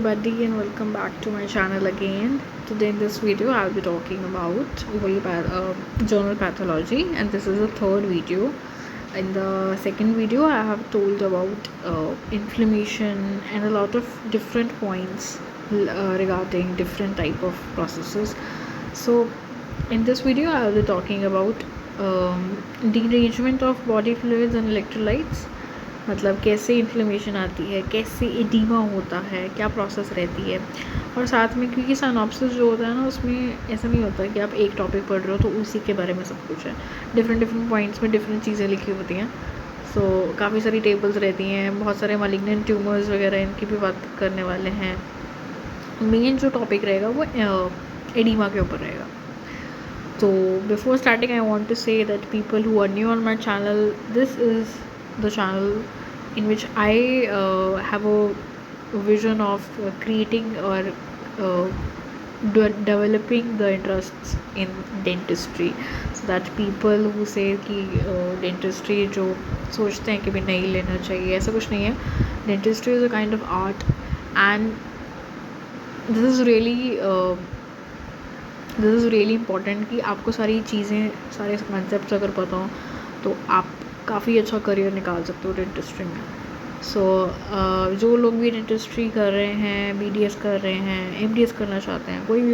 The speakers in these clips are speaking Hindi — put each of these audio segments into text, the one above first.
Buddy and welcome back to my channel again. Today in this video I'll be talking about journal pathology, and this is the third video. In the second video I have told about inflammation and a lot of different points regarding different type of processes. So in this video I'll be talking about derangement of body fluids and electrolytes. मतलब कैसे इन्फ्लेमेशन आती है, कैसे एडिमा होता है, क्या प्रोसेस रहती है। और साथ में क्योंकि साइनॉप्सिस जो होता है ना, उसमें ऐसा नहीं होता कि आप एक टॉपिक पढ़ रहे हो तो उसी के बारे में सब कुछ है। डिफरेंट पॉइंट्स में डिफरेंट चीज़ें लिखी होती हैं। सो काफ़ी सारी टेबल्स रहती हैं, बहुत सारे मलिग्नेंट ट्यूमर्स वगैरह इनकी भी बात करने वाले हैं। मेन जो टॉपिक रहेगा वो एडिमा के ऊपर रहेगा। तो before starting I want to say that people who are new on my channel, this is the channel in which I have a vision of creating or developing the interests in dentistry, so that people who say कि dentistry जो सोचते हैं कि भी नहीं लेना चाहिए, ऐसा कुछ नहीं है। dentistry is a kind of art, and this is really important कि आपको सारी चीज़ें, सारे कॉन्सेप्ट्स अगर पता हो तो आप काफ़ी अच्छा करियर निकाल सकते हो डेंटिस्ट्री में। सो जो लोग भी डेंटिस्ट्री कर रहे हैं, BDS कर रहे हैं, MDS करना चाहते हैं, कोई भी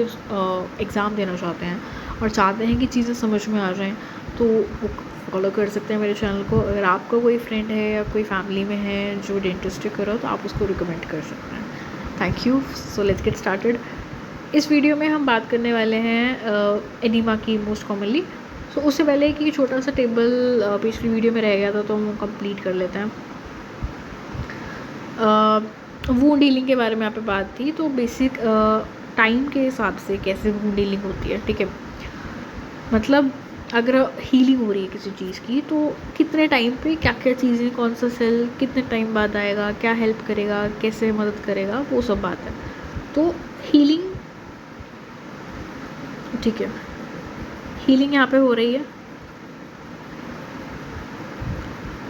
एग्ज़ाम देना चाहते हैं और चाहते हैं कि चीज़ें समझ में आ जाएं, तो वो फॉलो कर सकते हैं मेरे चैनल को। अगर आपका कोई फ्रेंड है या कोई फैमिली में है जो डेंटिस्ट्री कर रहा हो तो आप उसको रिकमेंड कर सकते हैं। Thank you. So let's get started. इस वीडियो में हम बात करने वाले हैं एडिमा की मोस्ट कॉमनली। तो उससे पहले कि छोटा सा टेबल पिछली वीडियो में रह गया था तो हम कंप्लीट कर लेते हैं। वूंड हीलिंग के बारे में यहाँ पे बात थी, तो बेसिक टाइम के हिसाब से कैसे वूंड हीलिंग होती है, ठीक है। मतलब अगर हीलिंग हो रही है किसी चीज़ की तो कितने टाइम पे क्या क्या चीज़ें, कौन सा सेल कितने टाइम बाद आएगा, क्या हेल्प करेगा, कैसे मदद करेगा, वो सब बात है। तो हीलिंग, ठीक है, हीलिंग यहाँ पे हो रही है।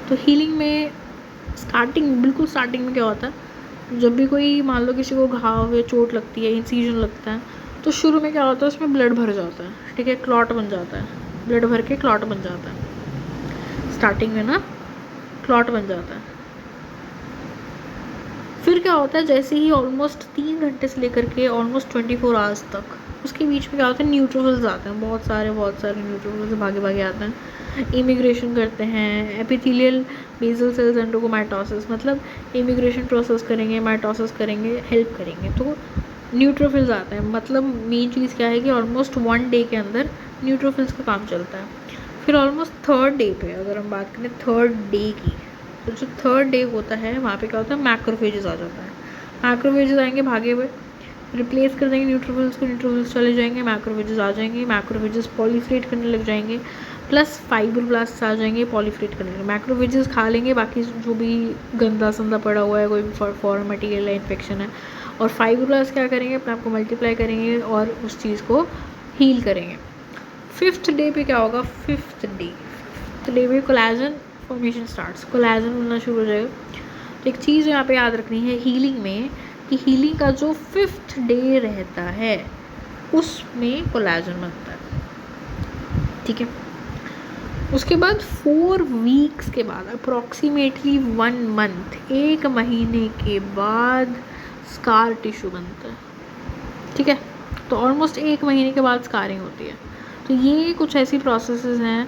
तो हीलिंग में बिल्कुल स्टार्टिंग में क्या होता है, जब भी कोई मान लो किसी को घाव या चोट लगती है, इंसिजन लगता है, तो शुरू में क्या होता है, उसमें ब्लड भर जाता है, ठीक है, क्लॉट बन जाता है, ब्लड भर के क्लॉट बन जाता है। स्टार्टिंग में ना क्लॉट बन जाता है। फिर क्या होता है, जैसे ही ऑलमोस्ट 3 घंटे से लेकर के ऑलमोस्ट 24 आवर्स तक, उसके बीच में क्या होता है, न्यूट्रोफिल्स आते हैं, बहुत सारे न्यूट्रोफिल्स भागे आते हैं, इमिग्रेशन करते हैं। Epithelial basal cells undergo mitosis, मतलब इमिग्रेशन प्रोसेस करेंगे, माइटोसिस करेंगे, हेल्प करेंगे, तो न्यूट्रोफिल्स आते हैं। मतलब मेन चीज़ क्या है कि ऑलमोस्ट 1 डे के अंदर न्यूट्रोफिल्स का काम चलता है। फिर ऑलमोस्ट 3rd डे पे अगर हम बात करें 3rd डे की, तो जो 3rd डे होता है वहाँ पे क्या होता है, मैक्रोफेजेस आ जाता है। मैक्रोफेजेस आएंगे भागे हुए, रिप्लेस कर देंगे न्यूट्रोफिल्स को, न्यूट्रोफिल्स चले जाएंगे, मैक्रोफेजेस आ जाएंगे, मैक्रोफेजेस पॉलीफ्रेट करने लग जाएंगे, प्लस फाइब्रोब्लास्ट आ जाएंगे पॉलीफ्रेट करने लगे। मैक्रोफेजेस खा लेंगे बाकी जो भी गंदा संदा पड़ा हुआ है, कोई भी फॉरेन मटीरियल है, इन्फेक्शन है, और फाइब्रोब्लास्ट क्या करेंगे, अपने आप को मल्टीप्लाई करेंगे और उस चीज़ को हील करेंगे। 5th डे पे क्या होगा, 5th डे पे कोलेजन फॉर्मेशन स्टार्ट्स, कोलेजन बनना शुरू हो जाएगा। तो एक चीज़ यहाँ पे याद रखनी है हीलिंग में, कि हीलिंग का जो 5th डे रहता है उसमें कोलेजन बनता है, ठीक है। उसके बाद 4 वीक्स के बाद, अप्रॉक्सीमेटली 1 मंथ, 1 महीने के बाद स्कार टिश्यू बनता है, ठीक है। तो ऑलमोस्ट 1 महीने के बाद स्कारिंग होती है। तो ये कुछ ऐसी प्रोसेसेस हैं,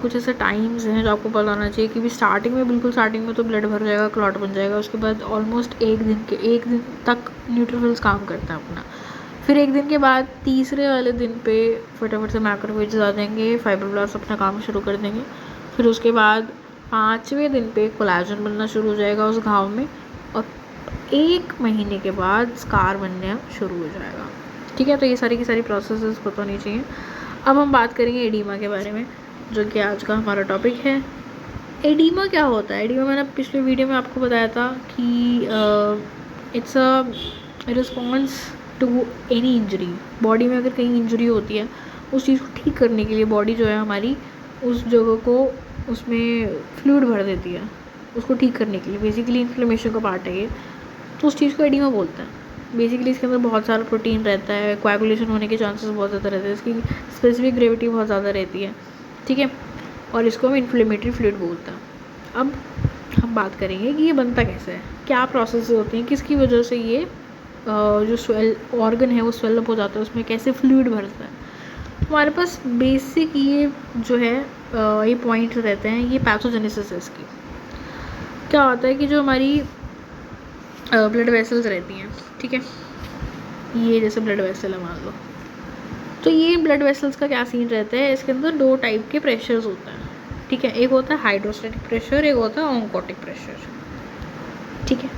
कुछ ऐसे टाइम्स हैं जो आपको पता होना चाहिए कि भी स्टार्टिंग में, बिल्कुल स्टार्टिंग में तो ब्लड भर जाएगा, क्लॉट बन जाएगा। उसके बाद ऑलमोस्ट 1 दिन तक न्यूट्रोफिल्स काम करता है अपना। फिर 1 दिन के बाद तीसरे वाले दिन पे फटाफट से मैक्रोफेजेस आ जाएंगे, फाइब्रोब्लास्ट अपना काम शुरू कर देंगे। फिर उसके बाद 5वें दिन पे कोलेजन बनना शुरू हो जाएगा उस घाव में, और 1 महीने के बाद स्कार बनना शुरू हो जाएगा, ठीक है। तो ये सारी की सारी प्रोसेसेस पता होनी चाहिए। अब हम बात करेंगे एडिमा के बारे में, जो कि आज का हमारा टॉपिक है। एडिमा क्या होता है? एडिमा मैंने पिछले वीडियो में आपको बताया था कि it's a response to any injury. Body में अगर कहीं इंजरी होती है, उस चीज़ को ठीक करने के लिए बॉडी जो है हमारी उस जगह को, उसमें फ्लूइड भर देती है उसको ठीक करने के लिए। बेसिकली इन्फ्लेमेशन का पार्ट है ये। तो उस चीज़ को एडीमा बोलते हैं। बेसिकली इसके अंदर बहुत सारा प्रोटीन रहता है, कोएगुलेशन होने के चांसेस बहुत ज़्यादा रहते हैं, इसकी स्पेसिफिक ग्रेविटी बहुत ज़्यादा रहती है, ठीक है, और इसको हम इन्फ्लेमेटरी फ्लूइड बोलते हैं। अब हम बात करेंगे कि ये बनता कैसे है, क्या प्रोसेस होती हैं, किसकी वजह से ये जो स्वेल ऑर्गन है वो स्वेलअप हो जाता है, उसमें कैसे फ्लूइड भरता है। हमारे पास बेसिक ये जो है ये पॉइंट रहते हैं, ये पैथोजेनेसिस है इसकी। क्या होता है कि जो हमारी ब्लड वेसल्स रहती हैं, ठीक है, ये जैसे ब्लड वेसल है मान लो, तो ये ब्लड वेसल्स का क्या सीन रहता है, इसके अंदर 2 टाइप के प्रेशर्स होते हैं, ठीक है, एक होता है हाइड्रोस्टैटिक प्रेशर, एक होता है ऑन्कोटिक प्रेशर, ठीक है।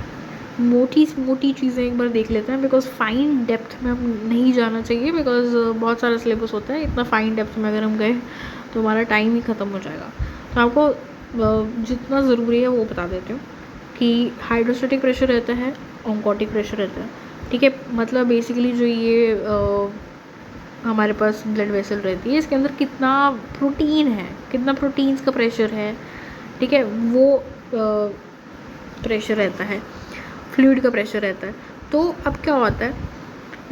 मोटी चीज़ें एक बार देख लेते हैं, बिकॉज फाइन डेप्थ में हम नहीं जाना चाहिए, बिकॉज बहुत सारा सिलेबस होता है, इतना फाइन डेप्थ में अगर हम गए तो हमारा टाइम ही ख़त्म हो जाएगा। तो आपको जितना ज़रूरी है वो बता देती हूँ कि हाइड्रोस्टैटिक प्रेशर रहता है, ऑन्कोटिक प्रेशर रहता है, ठीक है। मतलब बेसिकली जो ये हमारे पास ब्लड वेसल रहती है, इसके अंदर कितना प्रोटीन है, कितना प्रोटीन्स का प्रेशर है, ठीक है, वो प्रेशर रहता है, फ्लूइड का प्रेशर रहता है। तो अब क्या होता है,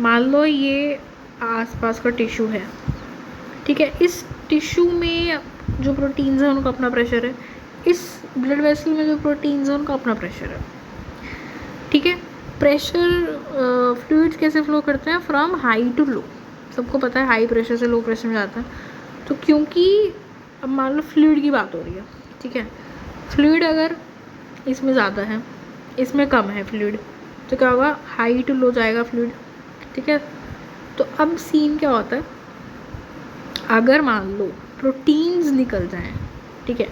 मान लो ये आसपास का टिश्यू है, ठीक है, इस टिश्यू में जो प्रोटीन्स हैं उनका अपना प्रेशर है, इस ब्लड वेसल में जो प्रोटीन्स हैं उनका अपना प्रेशर है, ठीक है। प्रेशर फ्लूइड्स कैसे फ्लो करते हैं, फ्रॉम हाई टू लो। सबको पता है हाई प्रेशर से लो प्रेशर में जाता है। तो क्योंकि अब मान लो फ्लूइड की बात हो रही है, ठीक है, फ्लूइड अगर इसमें ज़्यादा है, इसमें कम है फ्लूइड, तो क्या होगा, हाई टू लो जाएगा फ्लूइड, ठीक है। तो अब सीन क्या होता है, अगर मान लो प्रोटीन्स निकल जाएं, ठीक है,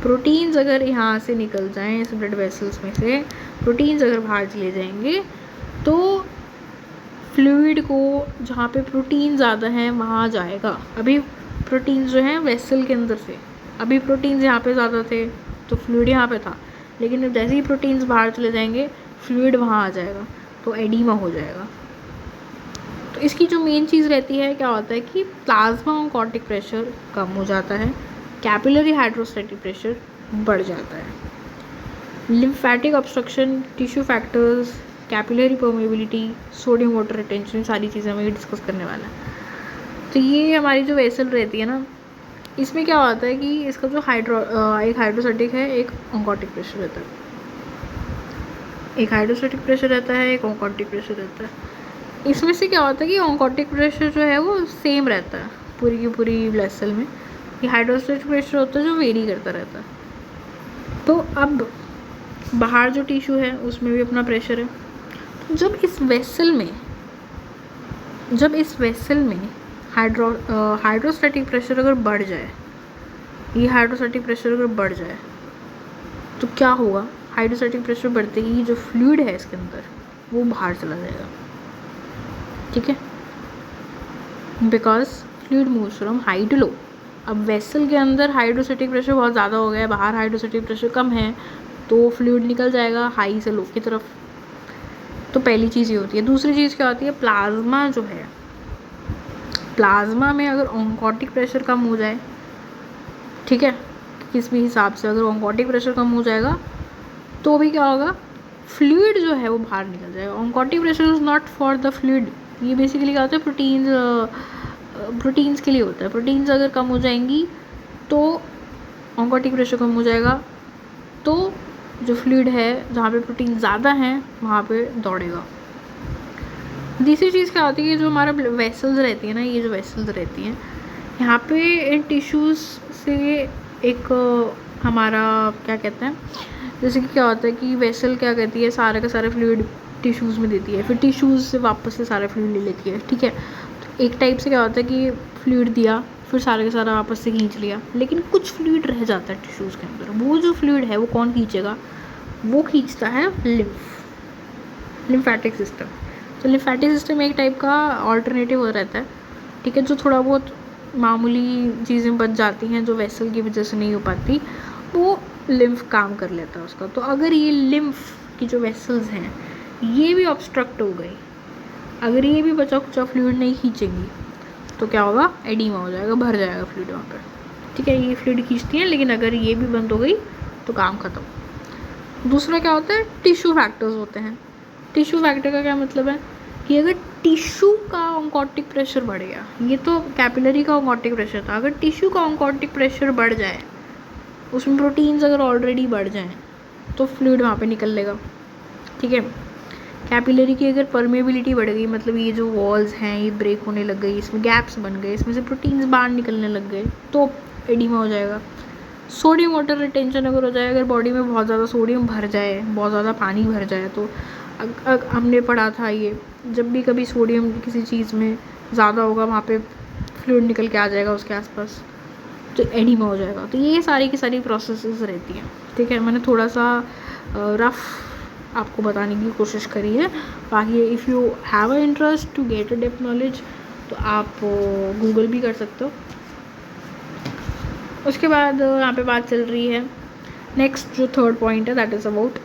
प्रोटीन्स अगर यहाँ से निकल जाएं, इस ब्लड वेसल्स में से प्रोटीन्स अगर बाहर चले जाएंगे, तो फ्लूइड को जहाँ पे प्रोटीन ज़्यादा हैं वहाँ जाएगा। अभी प्रोटीन्स जो हैं वेसल के अंदर से, अभी प्रोटीन्स यहाँ पे ज़्यादा थे तो फ्लूइड यहाँ पे था, लेकिन जैसे ही प्रोटीन्स बाहर चले जाएंगे फ्लूइड वहाँ आ जाएगा, तो एडीमा हो जाएगा। तो इसकी जो मेन चीज़ रहती है, क्या होता है कि प्लाज्मा ऑन्कोटिक प्रेशर कम हो जाता है, कैपिलरी हाइड्रोस्टैटिक प्रेशर बढ़ जाता है, lymphatic obstruction, tissue factors, capillary permeability, sodium water retention, सारी चीज़ें हमें डिस्कस करने वाला है। तो ये हमारी जो वेसल रहती है ना, इसमें क्या होता है कि इसका जो एक हाइड्रोस्टैटिक है, एक ऑन्कोटिक प्रेशर रहता है, एक हाइड्रोस्टैटिक प्रेशर रहता है, एक ऑन्कोटिक प्रेशर रहता है। इसमें से क्या होता है कि ऑन्कोटिक प्रेशर जो है वो सेम रहता है पूरी की पूरी वेसल में, ये हाइड्रोस्टैटिक प्रेशर होता है जो वेरी करता रहता है। तो अब बाहर जो टिश्यू है उसमें भी अपना प्रेशर है। जब इस वेसल में हाइड्रोस्टैटिक प्रेशर अगर बढ़ जाए, ये हाइड्रोस्टैटिक प्रेशर अगर बढ़ जाए, तो क्या होगा, हाइड्रोस्टैटिक प्रेशर बढ़ते ही जो फ्लूइड है इसके अंदर वो बाहर चला जाएगा, ठीक है, because fluid moves from high to low. अब वेसल के अंदर हाइड्रोस्टैटिक प्रेशर बहुत ज़्यादा हो गया है, बाहर हाइड्रोस्टैटिक प्रेशर कम है, तो फ्लूइड निकल जाएगा हाई से लो की तरफ। तो पहली चीज़ ये होती है। दूसरी चीज़ क्या होती है, प्लाज्मा जो है, प्लाज्मा में अगर ऑन्कोटिक प्रेशर कम हो जाए, ठीक है, किस भी हिसाब से अगर ऑन्कोटिक प्रेशर कम हो जाएगा तो भी क्या होगा, फ्लूइड जो है वो बाहर निकल जाएगा। Oncotic pressure is not for the fluid, ये बेसिकली क्या होता है, प्रोटीन्स के लिए होता है। प्रोटीन्स अगर कम हो जाएंगी तो ऑन्कोटिक प्रेशर कम हो जाएगा, तो जो फ्लूइड है जहाँ पे प्रोटीन ज़्यादा हैं वहाँ पे दौड़ेगा। दूसरी चीज़ क्या होती है, जो हमारा वेसल्स रहती है ना, ये जो वेसल्स रहती हैं यहाँ पे इन टिश्यूज़ से एक हमारा क्या कहते हैं, जैसे कि क्या होता है कि वेसल क्या कहती है, सारे का सारा फ्लूइड टिश्यूज़ में देती है, फिर टिश्यूज़ से वापस से सारा फ्लूइड ले लेती है, ठीक है। तो एक टाइप से क्या होता है कि फ्लूइड दिया, फिर सारे का सारा वापस से खींच लिया, लेकिन कुछ फ्लूइड रह जाता है टिश्यूज़ के अंदर। वो जो फ्लूइड है वो कौन खींचेगा, वो खींचता है लिम्फेटिक सिस्टम। तो लिम्फेटिक सिस्टम एक टाइप का ऑल्टरनेटिव रहता है, ठीक है, जो थोड़ा बहुत मामूली चीज़ें बच जाती हैं जो वेसल की वजह से नहीं हो पाती, वो लिम्फ काम कर लेता है उसका। तो अगर ये लिम्फ की जो वेसल्स हैं ये भी ऑब्स्ट्रक्ट हो गई, अगर ये भी बचा कुचा फ्लूइड नहीं खींचेंगी, तो क्या होगा, एडीमा हो जाएगा, भर जाएगा फ्लूइड वहाँ पर, ठीक है। ये फ्लूइड खींचती हैं, लेकिन अगर ये भी बंद हो गई तो काम ख़त्म। दूसरा क्या होता है, टिश्यू फैक्टर्स होते हैं, टिश्यू फैक्टर का क्या मतलब है कि अगर टिश्यू का ऑन्कोटिक प्रेशर बढ़ गया, ये तो कैपिलरी का ऑन्कोटिक प्रेशर था, अगर टिश्यू का ऑन्कोटिक प्रेशर बढ़ जाए, उसमें प्रोटीन्स अगर ऑलरेडी बढ़ जाएँ तो फ्लूइड वहाँ पे निकल लेगा, ठीक है। कैपिलरी की अगर परमेबिलिटी बढ़ गई, मतलब ये जो वॉल्स हैं ये ब्रेक होने लग गई, इसमें गैप्स बन गए, इसमें से प्रोटीन्स बाहर निकलने लग गए, तो एडिमा हो जाएगा। सोडियम वाटर रिटेंशन अगर हो जाए, अगर बॉडी में बहुत ज़्यादा सोडियम भर जाए, बहुत ज़्यादा पानी भर जाए, तो हमने पढ़ा था ये, जब भी कभी सोडियम किसी चीज़ में ज़्यादा होगा वहाँ पे फ्लूइड निकल के आ जाएगा उसके आसपास, तो एडिमा हो जाएगा। तो ये सारी की सारी प्रोसेसेस रहती हैं, ठीक है। मैंने थोड़ा सा रफ आपको बताने की कोशिश करी है, बाकी if you have a interest to get a depth knowledge तो आप गूगल भी कर सकते हो। उसके बाद यहाँ पे बात चल रही है नेक्स्ट जो थर्ड पॉइंट है, that is about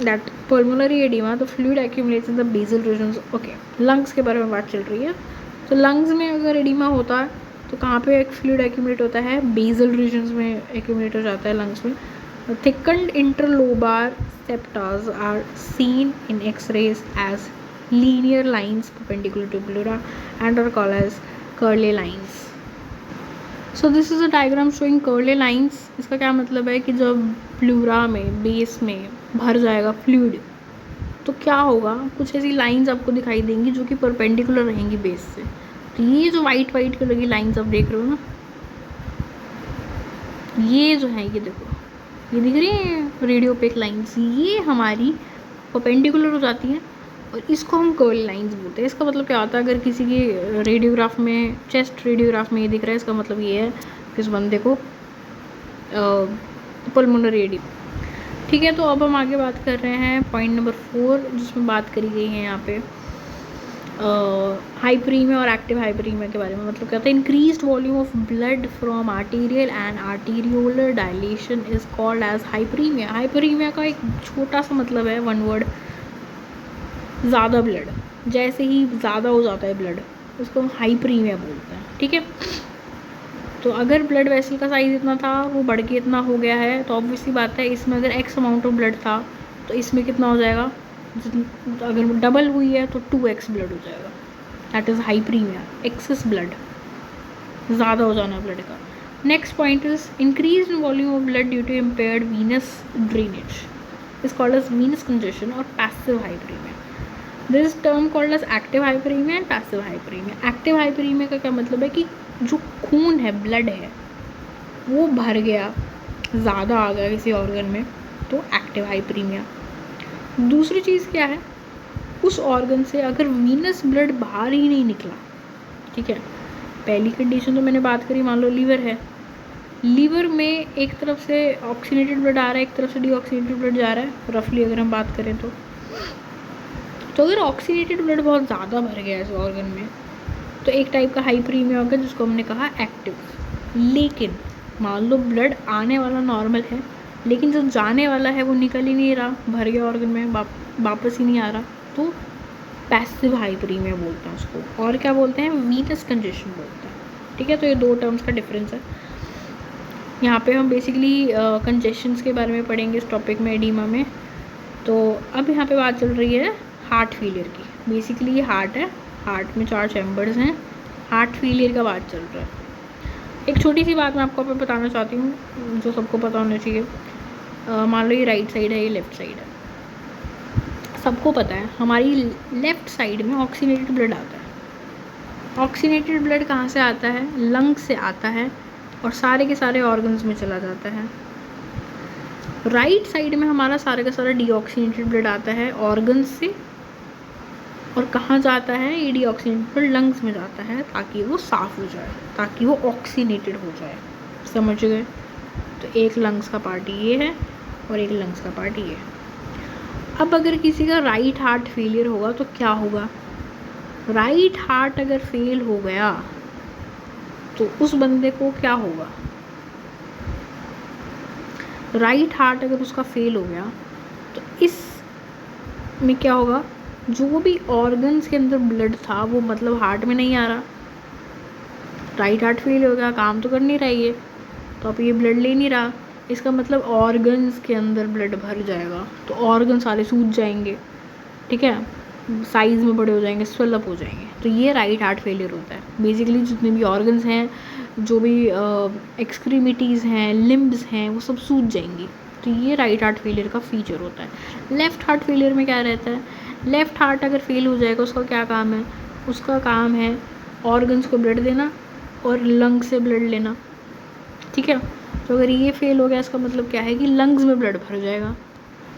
that pulmonary oedema the fluid accumulates in the basal regions. Okay, lungs के बारे में बात चल रही है। तो लंग्स में अगर एडिमा होता है तो कहाँ पे एक फ्लूइड एक्यूमुलेट होता है, बेसल रीजन्स में एक्यूमुलेट हो जाता है लंग्स में। Thickened interlobar septas are seen in x-rays as linear lines perpendicular to pleura and are called as curly lines. So this is a diagram showing curly lines. इसका क्या मतलब है कि जब प्लूरा में बेस में भर जाएगा फ्लूइड तो क्या होगा, कुछ ऐसी लाइंस आपको दिखाई देंगी जो कि परपेंडिकुलर रहेंगी बेस से। तो ये जो वाइट वाइट कलर की लाइंस आप देख रहे हो ना, ये जो है, ये देखो, ये दिख रही है रेडियोपेक लाइंस, ये हमारी परपेंडिकुलर हो जाती हैं और इसको हम कर्ली लाइंस बोलते हैं। इसका मतलब क्या होता है, अगर किसी की रेडियोग्राफ में, चेस्ट रेडियोग्राफ में ये दिख रहा है, इसका मतलब ये है कि इस बंदे को पल्मोनरी एडिमा, ठीक है। तो अब हम आगे बात कर रहे हैं पॉइंट नंबर 4, जिसमें बात करी गई है यहाँ पे हाइपरीमिया और एक्टिव हाइपरीमिया के बारे में। मतलब क्या होता है, increased volume of blood from arterial and arteriolar dilation is called as hyperaemia. Hyperaemia का एक छोटा सा मतलब है, वन वर्ड, ज़्यादा ब्लड। जैसे ही ज़्यादा हो जाता है ब्लड, उसको हम हाइपरीमिया बोलते हैं, ठीक है। तो अगर ब्लड वेसल का साइज़ इतना था, वो बढ़ के इतना हो गया है, तो ऑब्वियसली बात है इसमें अगर एक्स अमाउंट ऑफ ब्लड था तो इसमें कितना हो जाएगा, अगर डबल हुई है तो 2x ब्लड हो जाएगा, that is hyperaemia, excess blood, ज़्यादा हो जाना ब्लड का। Next point is increase in volume of blood due to impaired venous drainage is called as venous congestion और passive hyperaemia. This term called as active hyperaemia and passive hyperaemia. Active hyperaemia का क्या मतलब है कि जो खून है, ब्लड है, वो भर गया, ज़्यादा आ गया किसी ऑर्गन में, तो एक्टिव हाइपरीमिया। दूसरी चीज़ क्या है, उस ऑर्गन से अगर वीनस ब्लड बाहर ही नहीं निकला, ठीक है। पहली कंडीशन तो मैंने बात करी, मान लो लीवर है, लीवर में एक तरफ से ऑक्सीनेटेड ब्लड आ रहा है, एक तरफ से डीऑक्सीनेटेड ब्लड जा रहा है, रफली अगर हम बात करें तो अगर ऑक्सीनेटेड ब्लड बहुत ज़्यादा भर गया इस ऑर्गन में तो एक टाइप का हाइपरीमिया होगा, जिसको हमने कहा एक्टिव। लेकिन मान लो ब्लड आने वाला नॉर्मल है, लेकिन जो जाने वाला है वो निकल ही नहीं रहा, भर गया ऑर्गन में, वापस ही नहीं आ रहा, तो पैसिव हाइपरीमिया बोलते हैं उसको। और क्या बोलते हैं, वीनस कंजेशन बोलते हैं, ठीक है। तो ये दो टर्म्स का डिफरेंस है। यहाँ पे हम बेसिकली कंजेशंस के बारे में पढ़ेंगे इस टॉपिक में, एडिमा में। तो अब यहाँ पे बात चल रही है हार्ट फेलियर की। बेसिकली ये हार्ट है, हार्ट में 4 चैम्बर्स हैं, हार्ट फेलियर का बात चल रहा है। एक छोटी सी बात मैं आपको बताना चाहती हूँ जो सबको पता होना चाहिए। मान लो ये राइट साइड है, ये लेफ़्ट साइड है, सबको पता है हमारी लेफ़्ट साइड में ऑक्सीनेटेड ब्लड आता है। ऑक्सीनेटेड ब्लड कहाँ से आता है, लंग से आता है और सारे के सारे ऑर्गन्स में चला जाता है। राइट साइड में हमारा सारे का सारा डीऑक्सीनेटेड ब्लड आता है ऑर्गन्स से, और कहाँ जाता है, ये डीऑक्सीनेटेड ब्लड लंग्स में जाता है ताकि वो साफ़ हो जाए, ताकि वो ऑक्सीनेटेड हो जाए, समझ गए। तो एक लंग्स का पार्ट ये है और एक लंग्स का पार्ट ये है। अब अगर किसी का राइट हार्ट फेलियर होगा तो क्या होगा, राइट हार्ट अगर फेल हो गया तो उस बंदे को क्या होगा, राइट हार्ट अगर उसका फेल हो गया तो इस में क्या होगा, जो भी ऑर्गन्स के अंदर ब्लड था वो मतलब हार्ट में नहीं आ रहा। राइट हार्ट फेल हो गया, काम तो कर नहीं रहा ये, तो अब ये ब्लड ले नहीं रहा, इसका मतलब ऑर्गन्स के अंदर ब्लड भर जाएगा, तो ऑर्गन सारे सूज जाएंगे, ठीक है, साइज़ में बड़े हो जाएंगे, स्वेलअप हो जाएंगे। तो ये राइट हार्ट फेलियर होता है। बेसिकली जितने भी ऑर्गन्स हैं, जो भी एक्सक्रीमिटीज़ हैं, लिम्ब्स हैं, वो सब सूज जाएंगी। तो ये राइट हार्ट फेलियर का फीचर होता है। लेफ़्ट हार्ट फेलियर में क्या रहता है, लेफ़्ट हार्ट अगर फेल हो जाएगा, उसका क्या काम है, उसका काम है ऑर्गन्स को ब्लड देना और लंग से ब्लड लेना, ठीक है। तो अगर ये फेल हो गया, इसका मतलब क्या है कि लंग्स में ब्लड भर जाएगा,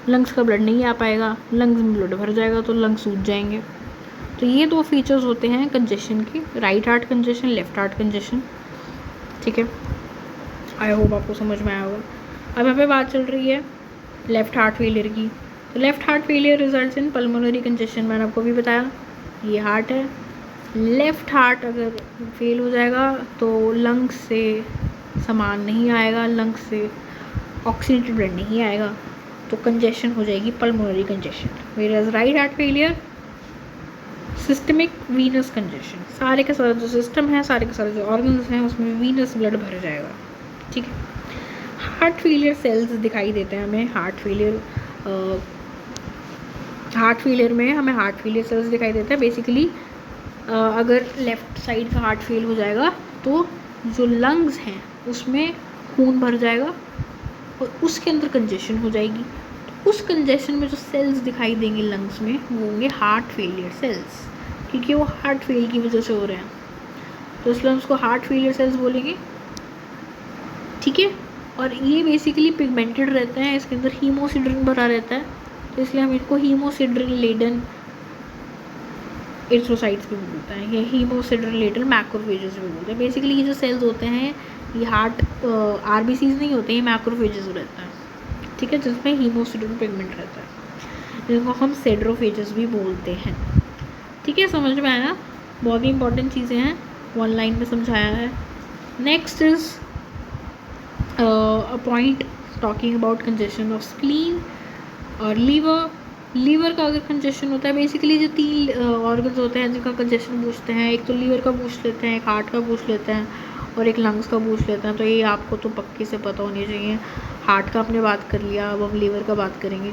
लंग्स का ब्लड नहीं आ पाएगा, लंग्स में ब्लड भर जाएगा तो लंग्स सूज जाएंगे। तो ये दो फीचर्स होते हैं कंजेशन के, right heart congestion, left heart congestion, ठीक है। आई होप आपको समझ में आया होगा। अब यहाँ पे बात चल रही है लेफ़्ट हार्ट फेलियर की। तो left heart failure results in pulmonary congestion, मैंने आपको भी बताया ये हार्ट है। लेफ़्ट हार्ट अगर फेल हो जाएगा तो लंग्स से सामान नहीं आएगा, लंग्स से ऑक्सीजनेटेड ब्लड नहीं आएगा, तो कंजेशन हो जाएगी pulmonary congestion. Where right heart failure systemic venous congestion, सारे का सारा जो सिस्टम है, सारे के सारे जो ऑर्गन्स हैं, उसमें वीनस ब्लड भर जाएगा, ठीक है। हार्ट फेलियर सेल्स दिखाई देते हैं हमें, हार्ट फेलियर में हमें हार्ट फेलियर सेल्स दिखाई देते हैं। बेसिकली अगर लेफ़्ट साइड का हार्ट फेल हो जाएगा तो जो लंग्स हैं उसमें खून भर जाएगा और उसके अंदर कंजेशन हो जाएगी। तो उस कंजेशन में जो सेल्स दिखाई देंगे लंग्स में, वो होंगे हार्ट फेलियर सेल्स, क्योंकि वो हार्ट फेल की वजह से हो रहे हैं, तो इसलिए हम उसको हार्ट फेलियर सेल्स बोलेंगे, ठीक है। और ये बेसिकली पिगमेंटेड रहते हैं, इसके अंदर हीमोसिड्रिन भरा रहता है, तो इसलिए हम इनको हीमोसिड्रिन लेडन एरिथ्रोसाइट्स भी बोलते हैं, या हीमोसिड्रिन लेडन मैक्रोफेजेस भी बोलते हैं। बेसिकली ये जो सेल्स होते हैं ये हार्ट आरबीसीज नहीं होते, ये मैक्रोफेजेस रहता है, ठीक है, जिसमें हीमोसिड्रिन पिगमेंट रहता है, जिनको हम सेड्रोफेजेस भी बोलते हैं, ठीक है। समझ में आया, बहुत ही इंपॉर्टेंट चीज़ें हैं, वन लाइन में समझाया है। Next is a point talking about congestion of spleen और लीवर का अगर कंजेशन होता है, बेसिकली जो 3 ऑर्गन्स होते हैं जिनका कंजेशन पूछते हैं, एक तो लीवर का पूछ लेते हैं, एक हार्ट का पूछ लेते हैं और एक लंग्स का पूछ लेते हैं। तो ये आपको तो पक्की से पता होनी चाहिए। हार्ट का आपने बात कर लिया, अब हम लीवर का बात करेंगे।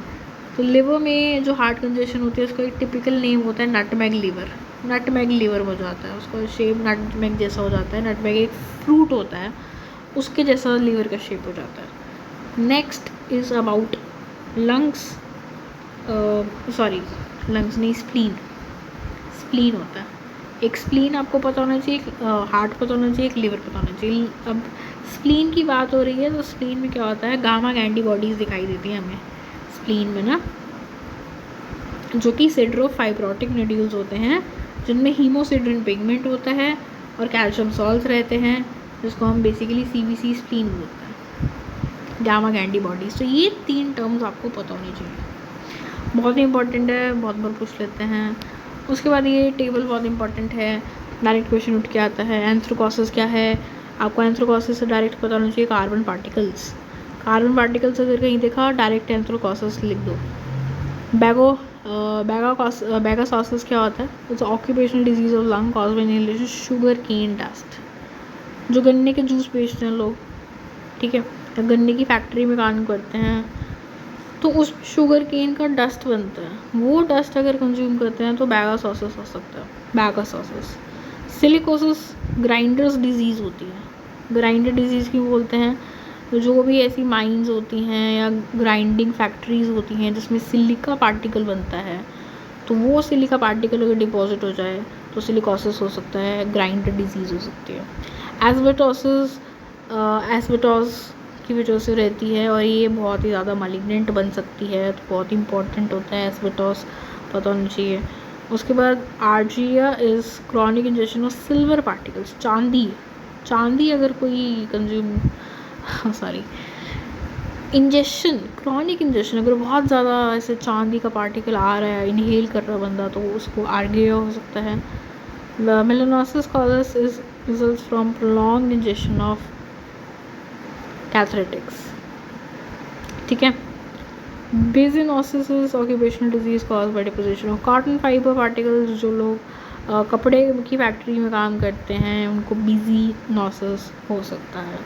तो लिवर में जो हार्ट कंजेशन होती है उसका एक टिपिकल नेम होता है नटमेग लीवर। नटमेग लीवर हो जाता है, उसका शेप नटमेग जैसा हो जाता है। नटमेग एक फ्रूट होता है, उसके जैसा लीवर का शेप हो जाता है। Next is about lungs, sorry lungs नहीं, स्प्लीन होता है। एक स्प्लीन आपको पता होना चाहिए, एक हार्ट पता होना चाहिए, एक लीवर पता होना चाहिए। अब स्प्लीन की बात हो रही है तो स्प्लीन में क्या होता है, गामा एंटीबॉडीज़ दिखाई देती हैं हमें स्प्लीन में ना, जो कि सेड्रोफाइब्रोटिक नोड्यूल्स होते हैं, जिनमें हीमोसिड्रिन पिगमेंट होता है और कैल्शियम सॉल्ट्स रहते हैं, जिसको हम बेसिकली सीबीसी स्प्लीन बोलते हैं, गामा एंटीबॉडीज़। तो ये 3 टर्म्स आपको पता होनी चाहिए, बहुत ही इंपॉर्टेंट है, बहुत बार पूछ लेते हैं। उसके बाद ये टेबल बहुत इंपॉर्टेंट है, डायरेक्ट क्वेश्चन उठ के आता है। एंथ्रोकॉसिस क्या है, आपको एंथ्रोकॉसिस से डायरेक्ट पता होना चाहिए, कार्बन पार्टिकल्स अगर कहीं देखा डायरेक्ट एंथ्रोकॉसिस लिख दो। बैगासॉसिस क्या होता है, it's occupational disease of lung caused by inhalation sugar cane dust. जो गन्ने के जूस बेचते हैं लोग, ठीक है, गन्ने की फैक्ट्री में काम करते हैं, तो उस शुगर केन का डस्ट बनता है, वो डस्ट अगर कंज्यूम करते हैं तो बैगासॉसिस हो सकता है। बैगासॉसिस। सिलिकोसिस ग्राइंडर्स डिजीज़ होती है। ग्राइंडर डिजीज़ क्यों बोलते हैं, तो जो भी ऐसी माइंस होती हैं या ग्राइंडिंग फैक्ट्रीज़ होती हैं जिसमें सिलिका पार्टिकल बनता है, तो वो सिलिका पार्टिकल अगर डिपॉजिट हो जाए तो सिलिकोसिस हो सकता है, ग्राइंडर डिजीज़ हो सकती है। एस्बेस्टोसिस एस्बेस्टोस की वजह से रहती है और ये बहुत ही ज़्यादा मालिग्नेंट बन सकती है, तो बहुत इंपॉर्टेंट होता है, एस्बेस्टोस पता होना चाहिए। उसके बाद argyria is chronic injection of silver particles. चांदी अगर कोई इंजेक्शन, क्रॉनिक इंजेक्शन, अगर बहुत ज़्यादा ऐसे चांदी का पार्टिकल आ रहा है, इनहेल कर रहा बंदा, तो उसको आर्जिया हो सकता है। Melanosis causes is results from prolonged injection of cathartics, ठीक है। Byssinosis is occupational disease cause by deposition of cotton fibre particles. जो लोग कपड़े की फैक्ट्री में काम करते हैं उनको बिजीनोसिस हो सकता है।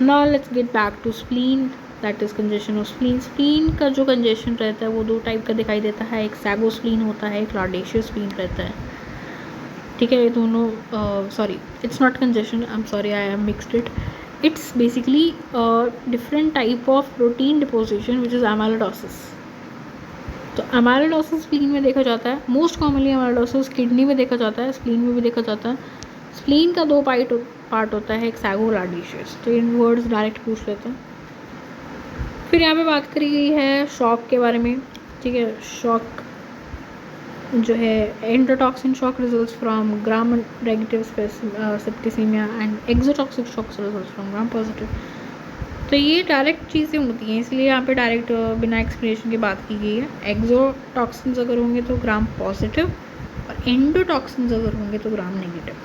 Now let's get back to spleen, that is congestion of spleen. Spleen का जो कंजेशन रहता है वो दो टाइप का दिखाई देता है, एक सैगो स्प्लीन होता है, एक लार्डेशियस स्प्लीन रहता है, ठीक है। ये दोनों sorry it's not congestion, I am sorry, I am mixed it. It's basically different type of protein deposition which is amyloidosis. तो एमाइलोडोसिस स्प्लीन में देखा जाता है, मोस्ट कॉमनली एमाइलोडोसिस किडनी में देखा जाता है, स्प्लीन में भी देखा जाता है। स्प्लीन का दो पार्ट होता है, एक सैगो लार्डेशियस। तो इन वर्ड्स डायरेक्ट पूछ लेते हैं। फिर यहाँ पे बात करी गई है शॉक के बारे में, ठीक है। शॉक जो है endotoxin shock results from gram negative septicaemia and exotoxic shock results from gram positive. तो ये डायरेक्ट चीज़ें होती हैं, इसलिए यहाँ पे डायरेक्ट बिना एक्सप्लेनेशन की बात की गई है। एक्सोटॉक्सिन्स अगर होंगे तो ग्राम पॉजिटिव, और एंडोटॉक्सिन्स अगर होंगे तो ग्राम नेगेटिव।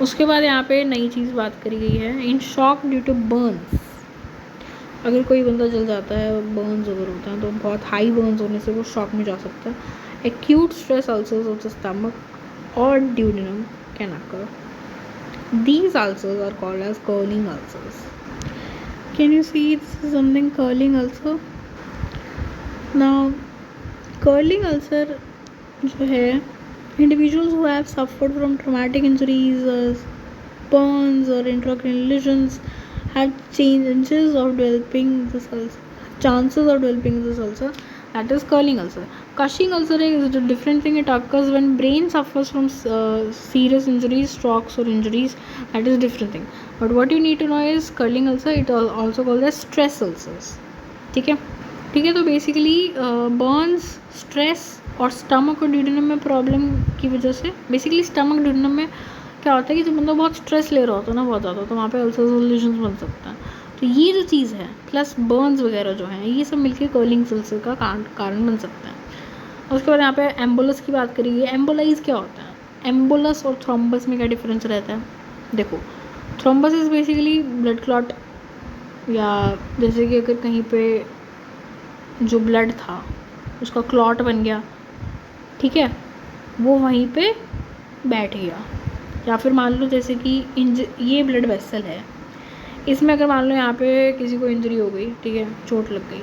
उसके बाद यहाँ पे नई चीज़ बात करी गई है, in shock due to burns. अगर कोई बंदा जल जाता है, बर्न्स अगर होता है, तो बहुत हाई बर्न्स होने से वो शॉक में जा सकता है। Acute stress ulcers of the stomach और duodenum can occur. These ulcers are called as curling ulcers. Can you see this is something curling ulcer? Now, curling ulcer जो है, individuals who have suffered from traumatic injuries, burns or intracranial lesions have chances of developing this ulcer. That is curling ulcer. Cushing ulcer is a different thing. It occurs when brain suffers from serious injuries, strokes or injuries. That is different thing. But what you need to know is curling ulcer. It is also called as stress ulcers. ठीक है, तो बेसिकली बर्न्स, स्ट्रेस और स्टमक और ड्यूडेनम में प्रॉब्लम की वजह से, बेसिकली स्टमक ड्यूडेनम में क्या होता है कि जब बंदा बहुत स्ट्रेस ले रहा होता है ना बहुत ज़्यादा, तो वहाँ पे अल्सर्स और लीजन्स बन सकता है। तो ये जो चीज़ है प्लस बर्न्स वगैरह जो हैं, ये सब मिलके कर्लिंग अल्सर का कारण बन सकता है। उसके बाद यहाँ पे एम्बुलस की बात करी है। एम्बोलाइज क्या होता है? एम्बुलस और थ्रोम्बस में क्या डिफरेंस रहता है? देखो, thrombus is basically blood clot, या जैसे कि अगर कहीं पे जो ब्लड था उसका क्लॉट बन गया, ठीक है, वो वहीं पे बैठ गया। या फिर मान लो जैसे कि ये ब्लड वेसल है, इसमें अगर मान लो यहाँ पे किसी को इंजरी हो गई, ठीक है, चोट लग गई,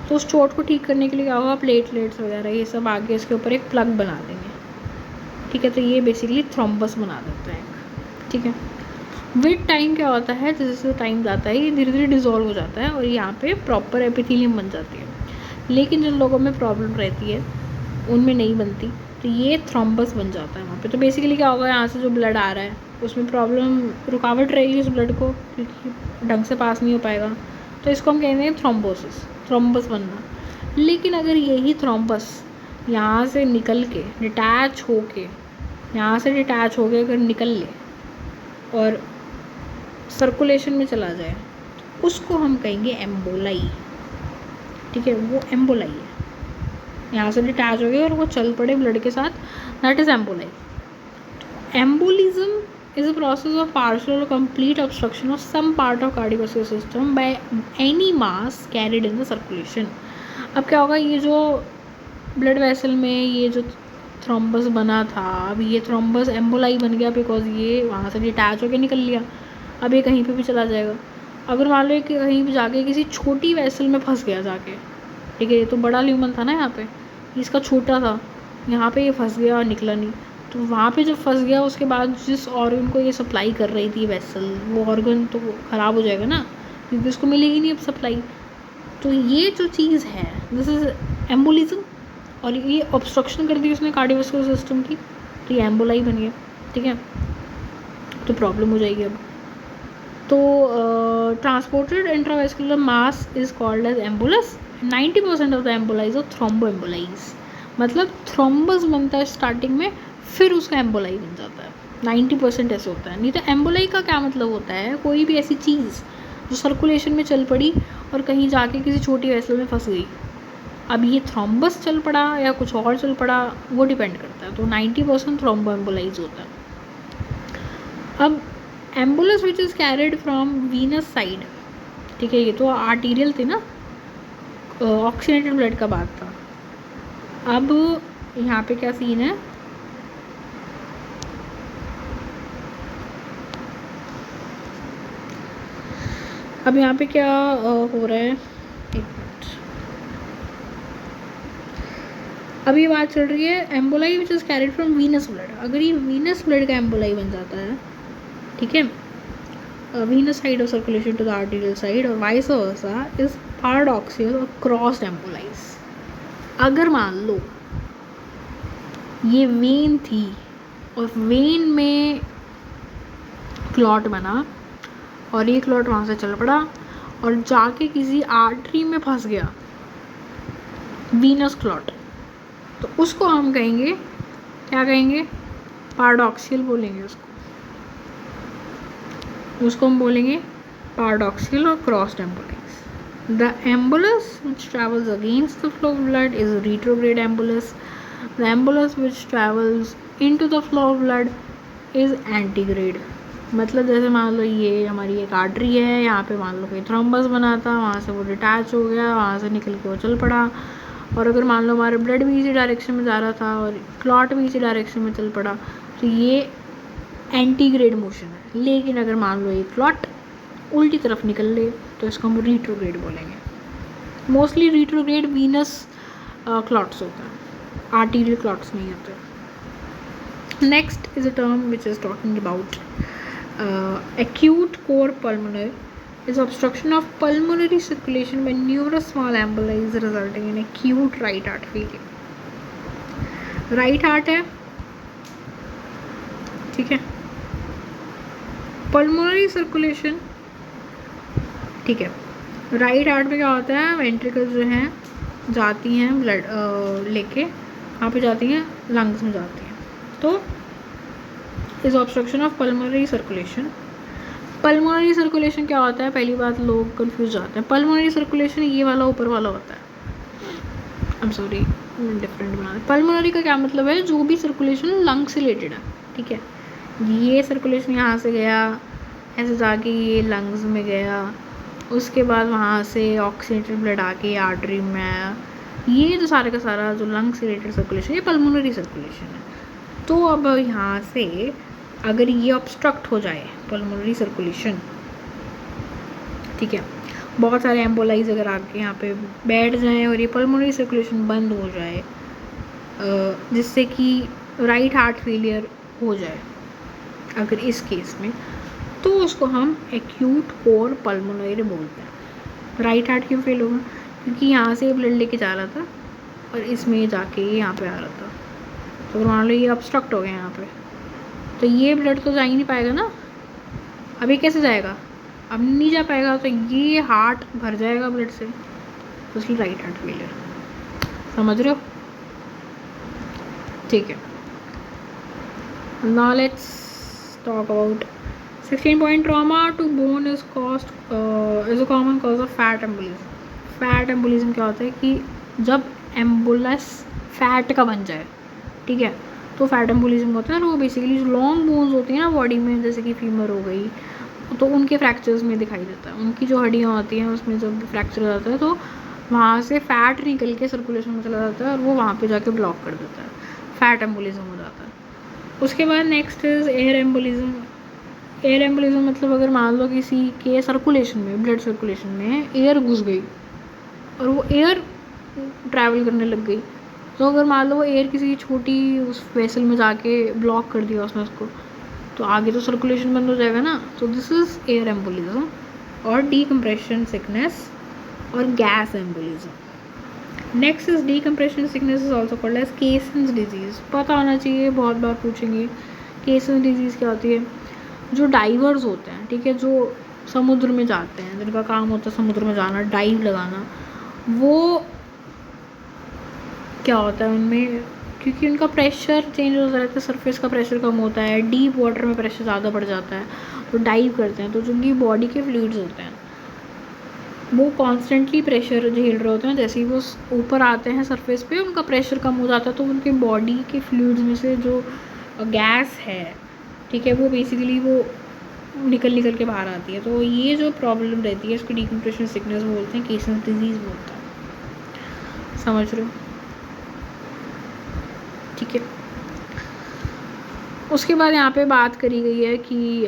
तो उस चोट को ठीक करने के लिए क्या होगा, प्लेटलेट्स वगैरह ये सब आगे इसके ऊपर एक प्लग बना देंगे, ठीक है। तो ये बेसिकली थ्रोम्बस बना देता है, ठीक है। विद टाइम क्या होता है, जैसे जैसे टाइम जाता है ये धीरे धीरे डिज़ोल्व हो जाता है और यहाँ पे प्रॉपर एपिथेलियम बन जाती है। लेकिन जिन लोगों में प्रॉब्लम रहती है उनमें नहीं बनती, तो ये थ्रोम्बस बन जाता है वहाँ पे। तो बेसिकली क्या होगा, यहाँ से जो ब्लड आ रहा है उसमें प्रॉब्लम, रुकावट रहेगी उस ब्लड को, क्योंकि ढंग से पास नहीं हो पाएगा, तो इसको हम कहते हैं थ्रोम्बोसिस, थ्रोम्बस बनना। लेकिन अगर यही थ्रोम्बस यहाँ से निकल के डिटैच होके, यहाँ से डिटैच हो के अगर निकल ले और सर्कुलेशन में चला जाए, तो उसको हम कहेंगे एम्बोलाई, ठीक है। वो एम्बोलाई है, यहाँ से डिटैच हो गए और वो चल पड़े ब्लड के साथ, that is emboli. Embolism is a process of partial or complete obstruction of some part of cardiovascular system by any mass carried in the circulation. अब क्या होगा, ये जो ब्लड वेसल में ये जो थ्रोम्बस बना था, अब ये थ्रोम्बस एम्बोलाई बन गया बिकॉज ये वहाँ से डिटैच होकर निकल लिया। अब ये कहीं पे भी चला जाएगा। अगर मान लो कि कहीं भी जाके किसी छोटी वेसल में फंस गया जाके, ठीक है, ये तो बड़ा ल्यूमन था ना यहाँ पे, इसका छोटा था, यहाँ पे ये फंस गया और निकला नहीं, तो वहाँ पे जब फंस गया उसके बाद जिस ऑर्गन को ये सप्लाई कर रही थी वेसल, वो ऑर्गन तो ख़राब हो जाएगा ना, क्योंकि उसको मिलेगी नहीं अब सप्लाई। तो ये जो चीज़ है दिस इज़ एम्बोलिज्म, और ये ऑब्स्ट्रक्शन कर दी उसने कार्डियोवास्कुलर सिस्टम की, तो ये एम्बोलाई बन गया, ठीक है। तो प्रॉब्लम हो जाएगी अब। तो transported intravascular mass is called as embolus. 90% of the emboli और थ्रोम्बोएम्बोलाइज, मतलब थ्रोम्बस बनता है स्टार्टिंग में, फिर उसका एम्बोलाई बन जाता है। 90% ऐसे होता है। नहीं तो एम्बोलाई का क्या मतलब होता है, कोई भी ऐसी चीज़ जो सर्कुलेशन में चल पड़ी और कहीं जाके किसी छोटी वेसल में फंस गई। अब ये थ्रोम्बस चल पड़ा या कुछ और चल पड़ा, वो डिपेंड करता है। तो 90% थ्रोम्बोएम्बोलाइज होता है। अब एम्बुलस which is carried from Venus side, ठीक है, ये तो आर्टीरियल थे ना, ऑक्सीनेटेड ब्लड का बात था। अब यहाँ पे क्या सीन है, अब यहाँ पे क्या हो रहा है, एक मिनट, अभी बात चल रही है emboli which is carried from venous blood. अगर ये वीनस ब्लड का एम्बोलाई बन जाता है, ठीक है, venous side of circulation to the arterial side और vice versa is paradoxial और crossed embolies। अगर मान लो ये वेन थी और वेन में क्लॉट बना और ये क्लॉट वहाँ से चल पड़ा और जाके किसी आर्टरी में फंस गया, वीनस क्लॉट, तो उसको हम कहेंगे, क्या कहेंगे, पैराडॉक्सियल बोलेंगे उसको हम बोलेंगे पैराडॉक्सियल और crossed emboli. The embolus which travels against the flow of blood is retrograde embolus. The embolus which travels into the flow of blood is antegrade। मतलब जैसे मान लो ये हमारी एक आर्टरी है, यहाँ पे मान लो कोई थ्रोम्बस बना था, वहाँ से वो डिटैच हो गया, वहाँ से निकल के वो चल पड़ा, और अगर मान लो हमारा ब्लड भी इसी डायरेक्शन में जा रहा था और क्लॉट भी इसी डायरेक्शन में चल पड़ा, तो ये एंटीग्रेड मोशन है। लेकिन अगर मान लो ये क्लॉट उल्टी तरफ निकल ले तो इसको हम रिट्रोग्रेड बोलेंगे। मोस्टली रिट्रोग्रेड वीनस क्लॉट्स होते हैं, आर्टीरियल क्लॉट्स नहीं होते। Next is a term which is talking about acute core pulmonary is obstruction of pulmonary circulation by numerous small emboli resulting in acute right heart failure। Right heart है, ठीक है, पल्मोनरी सर्कुलेशन, ठीक है, राइट हार्ट में क्या होता है, वेंट्रिकल जो हैं जाती हैं ब्लड लेके, वहाँ पे जाती हैं, लंग्स में जाती हैं, तो is obstruction of pulmonary circulation. Pulmonary circulation क्या होता है, पहली बात लोग कंफ्यूज जाते हैं, पल्मोनरी सर्कुलेशन ये वाला ऊपर वाला होता है, आई एम सॉरी डिफरेंट बना दें। पल्मोनरी का क्या मतलब है, जो भी सर्कुलेशन लंग से रिलेटेड है, ठीक है, ये सर्कुलेशन यहाँ से गया, ऐसे जाके ये लंग्स में गया, उसके बाद वहाँ से ऑक्सीजनेटेड ब्लड आके आर्टरी में आया, ये जो सारे का सारा जो लंग से रिलेटेड सर्कुलेशन, ये पल्मोनरी सर्कुलेशन है। तो अब यहाँ से अगर ये ऑब्स्ट्रक्ट हो जाए पल्मोनरी सर्कुलेशन, ठीक है, बहुत सारे एम्बोलाइज अगर आके यहाँ पे बैठ जाएं और ये पल्मोनरी सर्कुलेशन बंद हो जाए, जिससे कि राइट हार्ट फेलियर हो जाए अगर इस केस में, तो उसको हम एक्यूट कोर पल्मोनरी बोलते हैं। राइट हार्ट क्यों फेल होगा, क्योंकि यहाँ से ब्लड लेके जा रहा था और इसमें जाके यहाँ पे आ रहा था, तो मान लो ये ऑब्स्ट्रक्ट हो गया यहाँ पे, तो ये ब्लड तो जा ही नहीं पाएगा ना, अभी कैसे जाएगा, अब नहीं जा पाएगा, तो ये हार्ट भर जाएगा ब्लड से, तो इसलिए राइट हार्ट फेलियर, समझ रहे हो, ठीक है। Now let's talk about 16 point trauma to bone is a common cause of fat embolism। Fat embolism क्या होता है कि जब एम्बुलस फैट का बन जाए, ठीक है, तो फैट एम्बोलिज्म होता है, और वो बेसिकली जो लॉन्ग बोन्स होती हैं ना बॉडी में, जैसे कि फीमर हो गई, तो उनके फ्रैक्चर्स में दिखाई देता है, उनकी जो हड्डियाँ होती हैं उसमें जब फ्रैक्चर हो जाता है तो वहाँ से फैट निकल के सर्कुलेशन में चला जाता है और वो वहाँ पे जाके ब्लॉक कर देता है, फैट एम्बोलिज्म हो जाता है। उसके बाद next is air embolism. Air embolism मतलब अगर मान लो किसी के सर्कुलेशन में, ब्लड सर्कुलेशन में एयर घुस गई और वो एयर ट्रैवल करने लग गई, तो अगर मान लो वो एयर किसी छोटी उस वेसल में जाके ब्लॉक कर दिया उसने उसको, तो आगे तो सर्कुलेशन बंद हो जाएगा ना, तो दिस इज़ एयर एम्बोलिज्म। और डीकम्प्रेशन सिकनेस और gas embolism. Next is decompression sickness is also called as caisson's disease. पता होना चाहिए, बहुत बार पूछेंगे केसन्स डिजीज़ क्या होती है। जो डाइवर्स होते हैं, ठीक है, जो समुद्र में जाते हैं, जिनका काम होता है समुद्र में जाना, डाइव लगाना, वो क्या होता है उनमें, क्योंकि उनका प्रेशर चेंज होता रहता है, सरफेस का प्रेशर कम होता है, डीप वाटर में प्रेशर ज़्यादा बढ़ जाता है, तो डाइव करते हैं, तो जो उनकी बॉडी के फ्लूइड्स होते हैं वो कॉन्स्टेंटली प्रेशर झेल रहे होते हैं, जैसे ही वो ऊपर आते हैं सरफेस पे उनका प्रेशर कम हो जाता है, तो उनके बॉडी के फ्लूइड्स में से जो गैस है, ठीक है, वो बेसिकली वो निकल के बाहर आती है, तो ये जो प्रॉब्लम रहती है इसको डीकम्प्रेशन सिकनेस बोलते हैं, केसन्स डिजीज़ बोलते हैं, समझ रहे हो, ठीक है। उसके बाद यहाँ पे बात करी गई है कि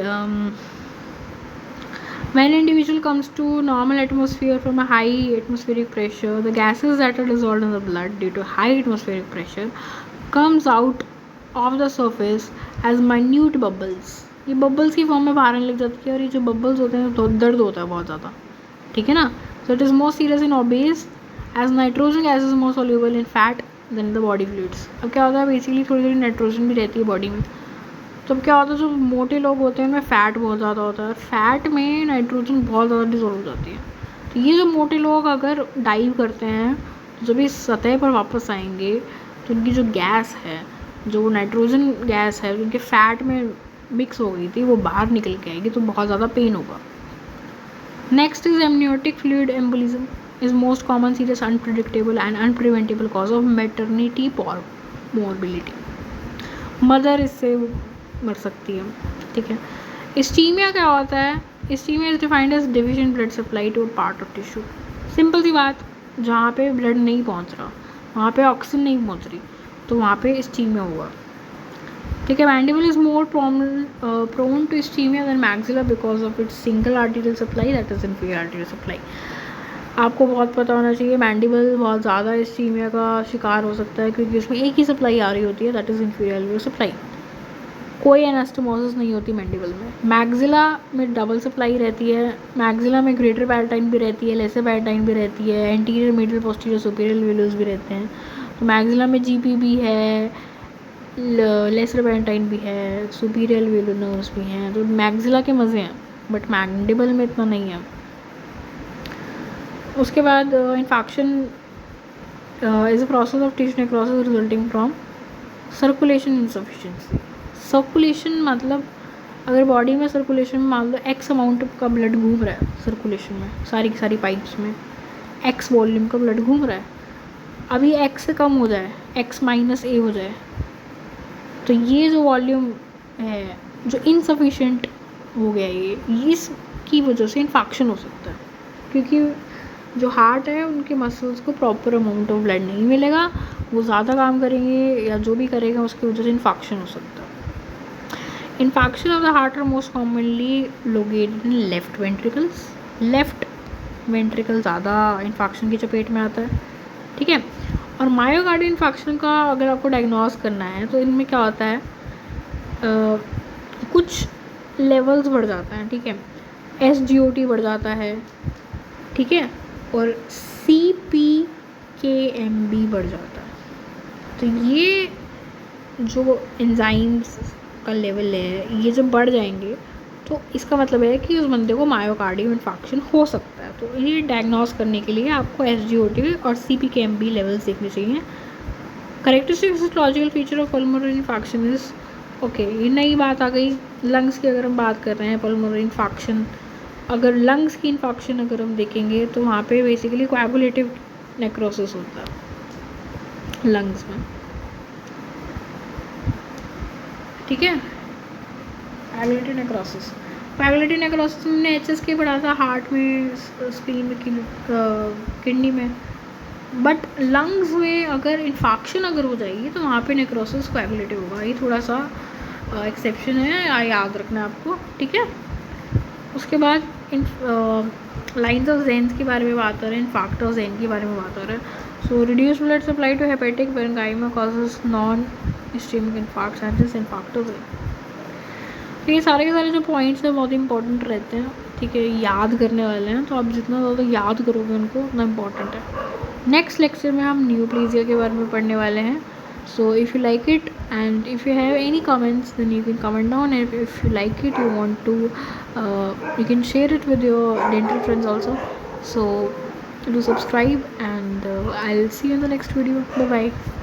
When individual comes to normal atmosphere from a high atmospheric pressure, the gases that are dissolved in the blood due to high atmospheric pressure comes out of the surface as minute bubbles. ये बबल्स की फॉर्म में बाहर आने लग जाती है और ये जो बबल्स होते हैं तो दर्द होता है बहुत ज़्यादा, ठीक है ना. So it is more serious in obese as nitrogen gas is more soluble in fat than the body fluids. अब क्या होता है, बेसिकली थोड़ी थोड़ी नाइट्रोजन भी रहती है बॉडी में. तो अब क्या होता है, जो मोटे लोग होते हैं उनमें फ़ैट बहुत ज़्यादा होता है और फैट में नाइट्रोजन बहुत ज़्यादा डिजोल्व हो जाती है. तो ये जो मोटे लोग अगर डाइव करते हैं तो जब इस सतह पर वापस आएंगे तो उनकी जो गैस है, जो नाइट्रोजन गैस है उनके फैट में मिक्स हो गई थी, वो बाहर निकल के आएगी, तो बहुत ज़्यादा पेन होगा. Next is amniotic fluid embolism is most common serious unpredictable and unpreventable cause of maternity morbidity. Mother इससे मर सकती है, ठीक है. इस्टीमिया क्या होता है, ischemia is defined as deficient blood supply to a part of tissue. Simple सी बात, जहाँ पे ब्लड नहीं पहुँच रहा, वहाँ पे ऑक्सीजन नहीं पहुँच रही, तो वहाँ पे इस्टीमिया होगा, ठीक है. Mandible is more prone to ischemia than maxilla because of its single arterial supply, that is inferior arterial supply. आपको बहुत पता होना चाहिए, मैंडिबल बहुत ज़्यादा इस्टीमिया का शिकार हो सकता है क्योंकि उसमें एक ही सप्लाई आ रही होती है, दैट इज़ इन्फीरियर सप्लाई. कोई एनास्टोमोसिस नहीं होती मैंडिबल में. मैक्सिला में डबल सप्लाई रहती है. मैक्सिला में ग्रेटर पैलेटाइन भी रहती है, लेसर पैलेटाइन भी रहती है, anterior middle posterior superior Wallace भी रहते हैं. तो मैक्सिला में जीपी भी है, लेसर पैलेटाइन भी है, सुपीरियर वेलस नर्व्स भी हैं. तो मैक्सिला के मज़े हैं, बट मैंडिबल में इतना नहीं है. उसके बाद infection is a process of tissue necrosis resulting from circulation insufficiency. Circulation मतलब अगर बॉडी में सर्कुलेशन में मान लो एक्स अमाउंट का ब्लड घूम रहा है सर्कुलेशन में, सारी की सारी पाइप्स में एक्स वॉल्यूम का ब्लड घूम रहा है, अभी एक्स से कम हो जाए, एक्स माइनस ए हो जाए, तो ये जो वॉल्यूम है जो इनसफिशिएंट हो गया, ये इसकी वजह से इन्फेक्शन हो सकता है. क्योंकि जो हार्ट है उनके मसल्स को प्रॉपर अमाउंट ऑफ ब्लड नहीं मिलेगा, वो ज़्यादा काम करेंगे या जो भी करेगा उसकी वजह से इन्फेक्शन हो सकता है. Infection of the heart are most commonly located in left ventricles. Left ventricle ज़्यादा इन्फेक्शन की चपेट में आता है, ठीक है. और मायोकार्डियल इन्फेक्शन का अगर आपको डायग्नोस करना है तो इनमें क्या होता है, कुछ लेवल्स बढ़ जाते हैं, ठीक है. SGOT बढ़ जाता है, ठीक है, और CPKMB बढ़ जाता है. तो ये जो एंजाइम्स का लेवल है ये जब बढ़ जाएंगे तो इसका मतलब है कि उस बंदे को मायोकार्डियल इन्फेक्शन हो सकता है. तो ये डायग्नोस करने के लिए आपको SGOT और CPKMB लेवल्स देखने चाहिए. Characteristic histological feature of pulmonary infection is okay. ये नई बात आ गई. लंग्स की अगर हम बात कर रहे हैं, पल्मोनरी इन्फेक्शन, अगर लंग्स की इन्फेक्शन अगर हम देखेंगे तो वहाँ पे बेसिकली कोएगुलेटिव नेक्रोसिस होता है लंग्स में, ठीक है. कोएगुलेटिव नेक्रोसिस, कोएगुलेटिव नेक्रोसिस हमने HSK पढ़ा था हार्ट में, स्प्लीन में, किडनी में. बट लंग्स में अगर इन्फेक्शन अगर हो जाएगी तो वहाँ पे नेक्रोसिस कोएगुलेटिव होगा. ये थोड़ा सा एक्सेप्शन है, याद रखना है आपको, ठीक है. उसके बाद लाइन्स ऑफ ज़ेन्स के बारे में बात कर रहे हैं, इन्फाक्ट ऑफ ज़ेन के बारे में बात कर रहे हैं. So reduce blood supply to hepatic parenchyma causes non ischemic infarcts and this infarct of Zahn. तो ये सारे के सारे जो पॉइंट्स हैं बहुत इंपॉर्टेंट रहते हैं, ठीक है, याद करने वाले हैं. तो आप जितना ज़्यादा याद करोगे उनको उतना इम्पॉर्टेंट है. नेक्स्ट लेक्चर में हम न्यूप्लेजिया के बारे में पढ़ने वाले हैं. So if you like it and if you have any comments then you can comment down, and if you like it, you want to you can share it with your dental friends also. So do subscribe and I'll see you in the next video. Bye bye.